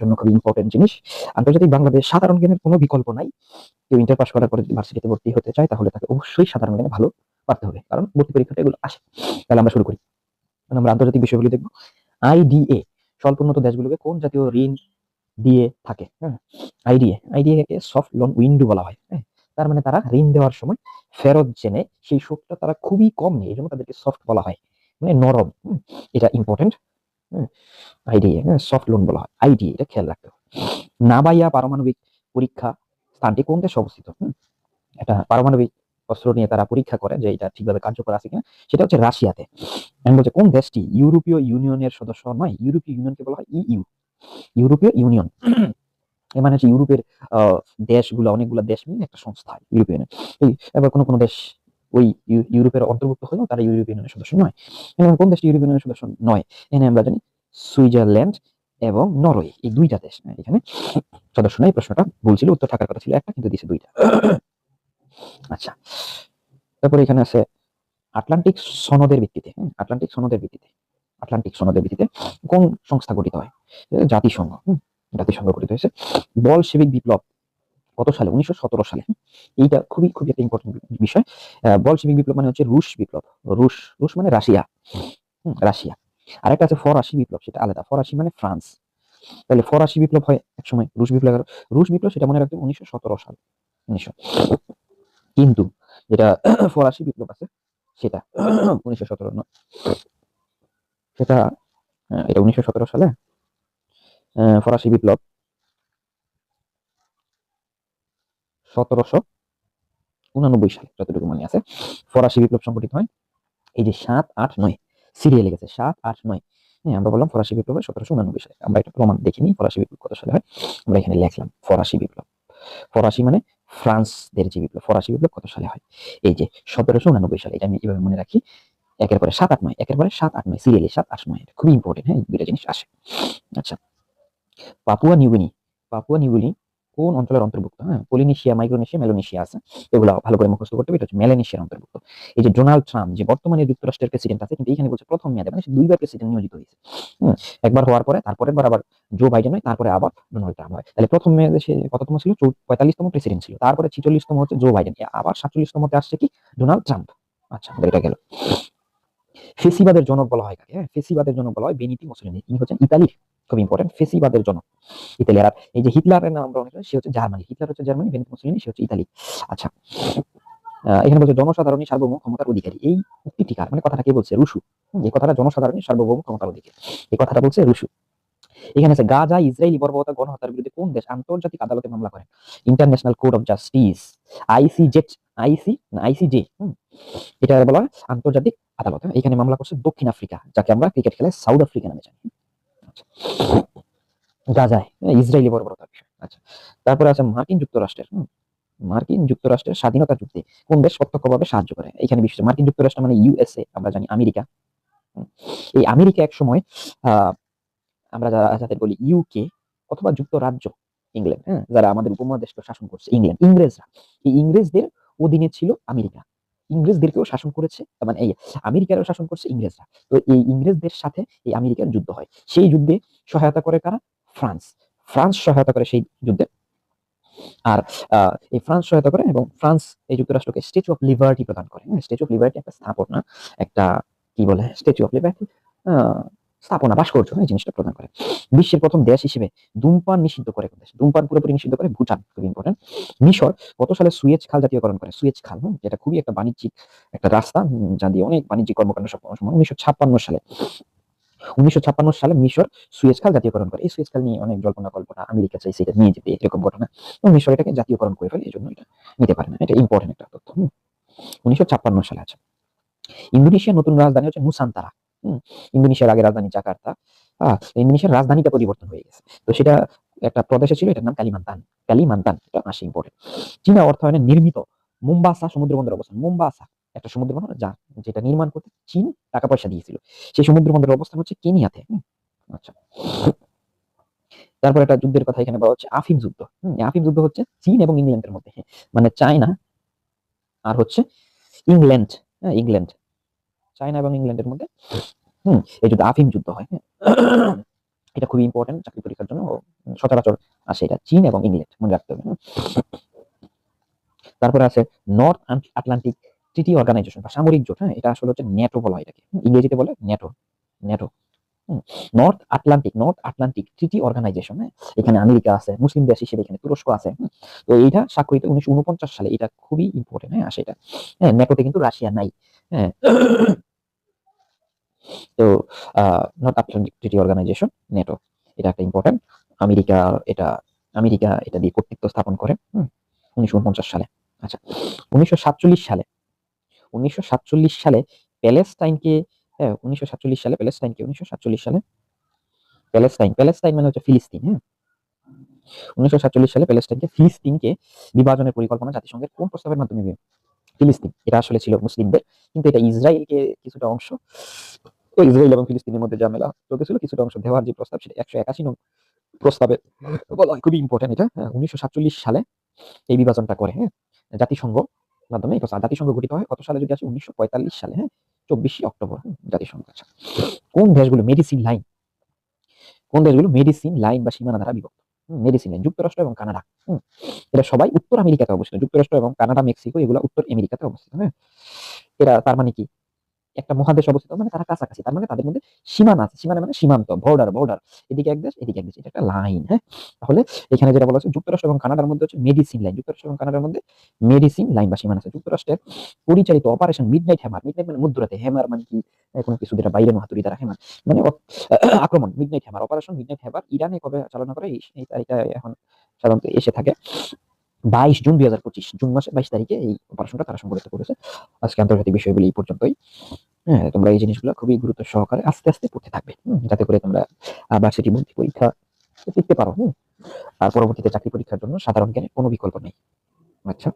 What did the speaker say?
জন্য খুবই ইম্পর্টেন্ট জিনিস। আন্তর্জাতিক বাংলাদেশ সাধারণ জ্ঞানের কোনো বিকল্প নাই। কেউ ইন্টার পাস করার পরে যদি ভার্সিটিতে ভর্তি হতে চায় তাহলে তাকে অবশ্যই সাধারণ জ্ঞানে ভালো পারতে হবে, কারণ ভর্তি পরীক্ষাটা এগুলো আসে। তাহলে আমরা শুরু করি। আমরা আন্তর্জাতিক বিষয়গুলো দেখবো। আইডিএ, স্বল্পোন্নত দেশগুলোকে কোন জাতীয় ঋণ দিয়ে থাকে? হ্যাঁ, আইডিএ কে সফট লোন উইন্ডো বলা হয়। হ্যাঁ, তার মানে তারা ঋণ দেওয়ার সময় ফেরত জেনে সেই সুদটা তারা খুবই কম নেয়, এই জন্য তাদেরকে সফট বলা হয়, মানে নরম। এটা ইম্পর্টেন্ট। আইডিএ, সফট লোন বলা হয় আইডিএ, এটা খেয়াল রাখতে হবে। নাবাইয়া পারমাণবিক পরীক্ষা স্থানটি কোন দেশে অবস্থিত? এটা পারমাণবিক অস্ত্র নিয়ে তারা পরীক্ষা করে যে এটা ঠিকভাবে কার্যকর আছে কিনা, সেটা হচ্ছে রাশিয়াতে। আমি বলছি কোন দেশটি ইউরোপীয় ইউনিয়নের সদস্য নয়? ইউরোপীয় ইউনিয়নকে বলা হয় ইইউ, ইউরোপীয় ইউনিয়ন। এ মানে হচ্ছে ইউরোপের দেশগুলো, অনেকগুলো দেশ মিলে একটা সংস্থা ইউরোপীয় ইউনিয়ন। এবার কোনো কোনো দেশ ওই ইউরোপের অন্তর্ভুক্ত হলেও তারা ইউরোপীয় ইউনিয়নের সদস্য নয়। কোন দেশটি ইউরোপীয় ইউনিয়নের সদস্য নয়? এখানে আমরা জানি সুইজারল্যান্ড এবং নরওয়ে, এই দুইটা দেশ এখানে সদস্য নয়। প্রশ্নটা ভুল ছিল, উত্তর থাকার কথা ছিল একটা, কিন্তু দিছে দুইটা। আচ্ছা, তারপরে এখানে আছে আটলান্টিক সনদের ভিত্তিতে, আটলান্টিক সনদের ভিত্তিতে কোন সংস্থা গঠিত হয়? জাতিসংঘ। জাতিসংঘ গঠিত হয়েছে। বলশেবিক বিপ্লব কত সালে? 1917 সালে। এইটা খুবই খুবই একটা ইম্পর্টেন্ট বিষয়। বলশেবিক বিপ্লব মানে হচ্ছে রুশ বিপ্লব। রুশ, রুশ মানে রাশিয়া। রাশিয়া। আরেকটা আছে ফরাসি বিপ্লব, সেটা আলাদা। ফরাসি মানে ফ্রান্স। তাহলে ফরাসি বিপ্লব হয় একসময়, রুশ বিপ্লব, রুশ বিপ্লব সেটা মনে রাখবে 1917 সাল। 1900, কিন্তু যেটা ফরাসি বিপ্লব আছে সেটা 1917 নয়, সেটা এটা 1917 সালে। ফরাসি বিপ্লব 1799 সালে যতটুকু মনে আছে ফরাসি বিপ্লব সংঘটিত হয়। এই যে 7, 8, 9 সিরিয়ালে গেছে, 7, 8, 9। হ্যাঁ, আমরা বললাম ফরাসি বিপ্লব 1789 সালে। আমরা এটা প্রমাণ দেখিনি ফরাসি বিপ্লব কত সালে হয়, আমরা এখানে লিখলাম ফরাসি বিপ্লব। ফরাসি মানে ফ্রান্সদের যে বিপ্লব, ফরাসি বিপ্লব কত সালে হয়? এই যে 1789 সালে। এটা আমি এভাবে মনে রাখি, একের পরে 7, 8, 9, একের পরে 7, 8, 9 সিরিয়ালি 7, 8, 9। এটা খুবই ইম্পর্টেন্ট। হ্যাঁ, দুইটা জিনিস আসে। আচ্ছা, পাপুয়া নিউগিনি, পাপুয়া নিউগিনি কোন অঞ্চলের অন্তর্ভুক্ত? হ্যাঁ, পলিনেশিয়া, মাইক্রোনেশিয়া, মেলোনেশিয়া আছে, এগুলো ভালো করে মুখস্থ করতে হবে। এটা হচ্ছে মেলানেশিয়ার অন্তর্ভুক্ত। এই যে ডোনাল্ড ট্রাম্প, যে বর্তমানে যুক্তরাষ্ট্রের প্রেসিডেন্ট আছে, কিন্তু এখানে বলছে প্রথম মেয়াদে, মানে সে দুইবার প্রেসিডেন্ট নিয়োজিত হয়েছে। একবার হওয়ার পরে তারপরের বার আবার জো বাইডেন হয়, তারপরে আবার ডোনাল্ড ট্রাম্প হয়। তাহলে প্রথম মেয়াদে সে কততম ছিল? 45তম প্রেসিডেন্ট ছিল। তারপরে 46তম হচ্ছে জো বাইডেন, আবার 47তমতে আসছে কি? Donald Trump. আচ্ছা, এটা গেল। ফেসিবাদের জনক বলা হয় কাকে? হ্যাঁ, ফেসিবাদের জনক বলা হয় বেনিটো মুসোলিনি। তিনি হচ্ছেন ইতালির, খুব ইম্পর্টেন্ট, ফেসিবাদের জনক ইতালি। আর এই যে হিটলারের নাম আমরা অনেক, সে হচ্ছে জার্মানি। হিটলার হচ্ছে জার্মানি, বেনিটো মুসোলিনি সে হচ্ছে ইতালি। আচ্ছা, এখানে বলছে জনসাধারণই সার্বভৌম ক্ষমতার অধিকারী। এই উক্তিটি কার? মানে কথাটা কে বলছে? রুশু। এই কথাটা জনসাধারণই সার্বভৌম ক্ষমতার অধিকারী, এই কথাটা বলছে রুশু। এখানে আছে গাজা ইসরায়েলি বর্বরতা গণহত্যার বিরুদ্ধে কোন দেশ আন্তর্জাতিক আদালতে মামলা করে? International court of justice, ICJ, ICJ. এটা বলা হয় আন্তর্জাতিক আদালত। এখানে মামলা করছে দক্ষিণ আফ্রিকা, যাকে আমরা ক্রিকেট খেলায় সাউথ আফ্রিকা নামে জানি। আচ্ছা, গাজায় ইসরায়েলি বর্বরতার বিষয়। আচ্ছা, তারপরে আছে মার্কিন যুক্তরাষ্ট্রের স্বাধীনতা যুদ্ধে কোন দেশ প্রত্যক্ষভাবে সাহায্য করে? এখানে বিশেষ মার্কিন যুক্তরাষ্ট্র মানে ইউএসএ, আমরা জানি আমেরিকা। এই আমেরিকা এক সময় আহ আমরা যাদের বলি ইউকে অথবা যুক্তরাজ্য, ইংল্যান্ড, হ্যাঁ, যারা আমাদের উপমহাদেশকে শাসন করছে, ইংল্যান্ড, ইংরেজরা, এই ইংরেজদের অধীনে ছিল আমেরিকা। ইংরেজদেরকেও শাসন করেছে, মানে এই আমেরিকারও শাসন করছে ইংরেজরা। তো এই ইংরেজদের সাথে এই আমেরিকার যুদ্ধ হয়। সেই যুদ্ধে সহায়তা করে কারা? ফ্রান্স। ফ্রান্স সহায়তা করে সেই যুদ্ধে। আর এই ফ্রান্স সহায়তা করে, এবং ফ্রান্স এই যুক্তরাষ্ট্রকে স্ট্যাচু অফ লিবার্টি প্রদান করে। স্ট্যাচু অফ লিবার্টি একটা স্থাপনা, একটা কি বলে, স্ট্যাচু অফ লিবার্টি স্থাপনা, ভাস্কর্য, এই জিনিসটা প্রদান করে। বিশ্বের প্রথম দেশ হিসেবে ধূমপান নিষিদ্ধ করে কোন দেশ? ধূমপান পুরোপুরি নিষিদ্ধ করে ভুটান, খুব ইম্পর্টেন্ট। মিশর কত সালে সুয়েজ খাল জাতীয়করণ করে? সুয়েজ খাল, যেটা খুবই একটা বাণিজ্যিক একটা রাস্তা, যা দিয়ে অনেক বাণিজ্যিক কর্মকাণ্ড সব 1956 সালে। 1956 সালে মিশর সুয়েজ খাল জাতীয়করণ করে। এই সুয়েজ খাল নিয়ে অনেক জল্পনা কল্পনা, আমেরিকা চাইছে এটা নিয়ে যেতে, এরকম ঘটনা। এবং মিশর এটাকে জাতীয়করণ করে ফেলে, এই জন্য এটা নিতে পারে না। এটা ইম্পর্টেন্ট একটা তথ্য। 1956 সালে আছে। ইন্দোনেশিয়ার নতুন রাজধানী হচ্ছে নুসান্তারা। ইন্দোনেশিয়ার আগে রাজধানী জাকার্তা। ইন্দোনেশিয়ার রাজধানীটা পরিবর্তন হয়ে গেছে, তো সেটা একটা প্রদেশে ছিল, এটার নাম কালিমান্তান। কালিমান্তান, এটা আসে ইম্পর্টেন্ট। চীনা অর্থায়নে নির্মিত মোম্বাসা সমুদ্র বন্দর অবস্থান। মোম্বাসা একটা সমুদ্র বন্দর, যেটা নির্মাণ করতে চীন টাকা পয়সা দিয়েছিল। সেই সমুদ্র বন্দরের অবস্থান হচ্ছে কেনিয়াতে। আচ্ছা, তারপর একটা যুদ্ধের কথা এখানে বলা হচ্ছে আফিম যুদ্ধ। আফিম যুদ্ধ হচ্ছে চীন এবং ইংল্যান্ডের মধ্যে, মানে চায়না আর হচ্ছে ইংল্যান্ড। ইংল্যান্ড, চায়না এবং ইংল্যান্ডের মধ্যে এই যুদ্ধ, আফিম যুদ্ধ হয়। এটা খুবই ইম্পর্টেন্ট চাকরি পরীক্ষার জন্য, সচরাচর আসে এটা চীন এবং ইংল্যান্ড, মনে রাখতে হবে। তারপরে আছে নর্থ আটলান্টিক ট্রিটি অর্গানাইজেশন বা সামরিক জোট। হ্যাঁ, এটা আসলে হচ্ছে ন্যাটো বলা হয় এটাকে, ইংরেজিতে বলে NATO. NATO north Atlantic treaty organization. হ্যাঁ, এখানে আমেরিকা আছে, মুসলিম দেশ হিসেবে এখানে তুরস্ক আছে। তো এইটা স্বাক্ষরিত 1949 সালে, এটা খুবই ইম্পর্টেন্ট। হ্যাঁ, আসে এটা। হ্যাঁ, ন্যাটোতে কিন্তু রাশিয়া নাই। হ্যাঁ, তো north Atlantic treaty organization, NATO, এটা একটা ইম্পর্টেন্ট। আমেরিকা এটা আমেরিকা এটা দিয়ে কর্তৃত্ব স্থাপন করে 1949 সালে। আচ্ছা, 1947 সালে 1947 সালে প্যালেস্টাইনকে, হ্যাঁ 1947 সালে প্যালেস্টাইনকে 1947 সালে প্যালেস্টাইন মানে হচ্ছে ফিলিস্তিন। হ্যাঁ, 1947 সালে প্যালেস্টাইনকে ফিলিস্তিনকে বিভাজনের পরিকল্পনা জাতিসংঘের কোন প্রস্তাবের মাধ্যমে ফিলিস্তিন, এটা আসলে ছিল মুসলিমদের, কিন্তু এটা ইসরায়েলকে কিছুটা অংশ, তো ইসরায়েল এবং ফিলিস্তিনের মধ্যে ঝামেলা চলতেছিল, কিছুটা অংশ দেওয়ার যে প্রস্তাব সেটা 181 নং প্রস্তাবে বলা হয়। খুবই ইম্পর্টেন্ট এটা। 1947 সালে এই বিভাজনটা করে। হ্যাঁ, জাতিসংঘ মাধ্যমে এই প্রস্তাব। জাতিসংঘ গঠিত হয় কত সালে যদি আসে? 1945 সালে। হ্যাঁ, 24 অক্টোবর। জাতিসংঘ। আচ্ছা, কোন দেশগুলো মেডিসিন লাইন বা সীমানা দ্বারা বিভক্ত? মেডিসিন লাইন যুক্তরাষ্ট্র এবং কানাডা। এরা সবাই উত্তর আমেরিকাতে অবস্থিত। যুক্তরাষ্ট্র এবং কানাডা, মেক্সিকো এগুলো উত্তর আমেরিকাতে অবস্থিত। হ্যাঁ, এরা তার মানে কি একটা মহাদেশ অবস্থিত, মানে তারা কাছাকাছি, তার মানে তাদের মধ্যে সীমানা আছে। সীমানা মানে সীমান্ত, বর্ডার, এদিকে এক দেশ, এদিকে এক দেশ, এটা একটা লাইন। হ্যাঁ, তাহলে এখানে যেটা বলা হচ্ছে যুক্তরাষ্ট্র এবং কানাডার মধ্যে হচ্ছে মেডিসিন লাইন, যুক্তরাষ্ট্র এবং কানাডার মধ্যে মেডিসিন লাইন বা সীমানা আছে। যুক্তরাষ্ট্রের পরিচালিত অপারেশন মিডনাইট হ্যামার, মিডনাইট মানে মধ্যরাতে, হ্যামার মানে কি কোনো কিছু যেটা বাইরে হাতুড়ি দ্বারা, হ্যামার মানে আক্রমণ, midnight hammer, operation midnight hammer ইরানে কবে চালনা করে এই তারিখটা এখন সাধারণত এসে থাকে 22 জুন 2025, জুন মাসের 22 তারিখে এই অপারেশনটা তারা সংগঠিত করেছে। আজকে আন্তর্জাতিক বিষয়গুলি এই পর্যন্তই। হ্যাঁ, তোমরা এই জিনিসগুলো খুবই গুরুত্ব সহকারে আস্তে আস্তে পড়তে থাকবে, যাতে করে তোমরা ভার্সিটি ভর্তি পরীক্ষা শিখতে পারো। আর পরবর্তীতে চাকরি পরীক্ষার জন্য সাধারণ জ্ঞানের কোনো বিকল্প নেই। আচ্ছা।